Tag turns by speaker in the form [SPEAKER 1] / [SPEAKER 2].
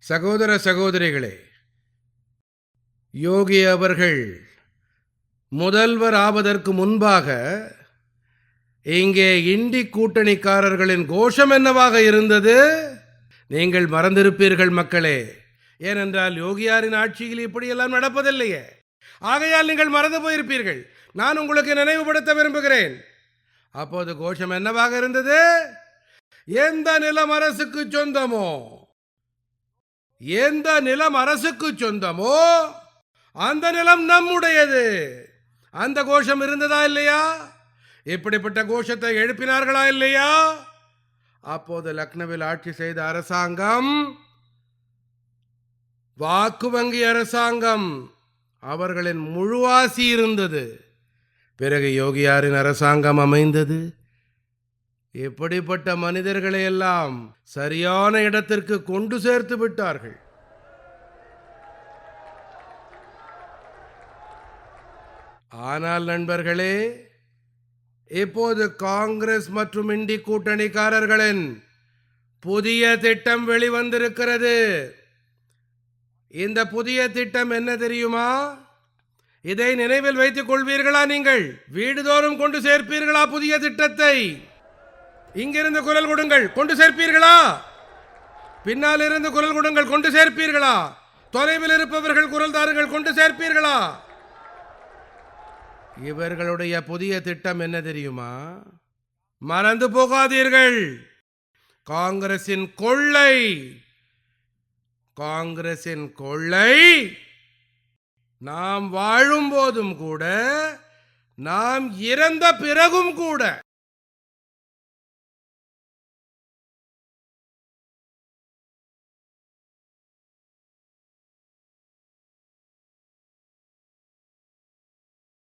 [SPEAKER 1] சகோதர சகோதரிகளே, யோகி அவர்கள் முதல்வர் ஆவதற்கு முன்பாக இங்கே இண்டி கூட்டணிக்காரர்களின் கோஷம் என்னவாக இருந்தது? நீங்கள் மறந்திருப்பீர்கள் மக்களே. ஏனென்றால் யோகியாரின் ஆட்சியில் இப்படியெல்லாம் நடப்பதில்லையே. ஆகையால் நீங்கள் மறந்து போயிருப்பீர்கள். நான் உங்களுக்கு நினைவுபடுத்த விரும்புகிறேன். அப்போது கோஷம் என்னவாக இருந்தது? எந்த நிலம் அரசுக்கு சொந்தமோ, எந்த நிலம் அரசுக்கு சொந்தமோ அந்த நிலம் நம்முடையது. அந்த கோஷம் இருந்ததா இல்லையா? இப்படிப்பட்ட கோஷத்தை எழுப்பினார்களா இல்லையா? அப்போது லக்னோவில் ஆட்சி செய்த அரசாங்கம் வாக்கு வங்கி அரசாங்கம். அவர்களின் முழு ஆசி இருந்தது. பிறகு யோகியாரின் அரசாங்கம் அமைந்தது. இப்படிப்பட்ட மனிதர்களை எல்லாம் சரியான இடத்திற்கு கொண்டு சேர்த்து விட்டார்கள். ஆனால் நண்பர்களே, இப்போது காங்கிரஸ் மற்றும் இண்டி கூட்டணிக்காரர்களின் புதிய திட்டம் வெளிவந்திருக்கிறது. இந்த புதிய திட்டம் என்ன தெரியுமா? இதை நினைவில் வைத்துக் கொள்வீர்களா? நீங்கள் வீடுதோறும் கொண்டு சேர்ப்பீர்களா புதிய திட்டத்தை? இங்கிருந்து குரல் கொடுங்கள், கொண்டு சேர்ப்பீர்களா? பின்னால் இருந்து குரல் கொடுங்கள், கொண்டு சேர்ப்பீர்களா? தொலைவில் இருப்பவர்கள் குரல் தாருங்கள், கொண்டு சேர்ப்பீர்களா? இவர்களுடைய புதிய திட்டம் என்ன தெரியுமா? மறந்து போகாதீர்கள், காங்கிரசின் கொள்ளை. காங்கிரசின் கொள்ளை நாம் வாழும் போதும் கூட, நாம் இறந்த பிறகும் கூட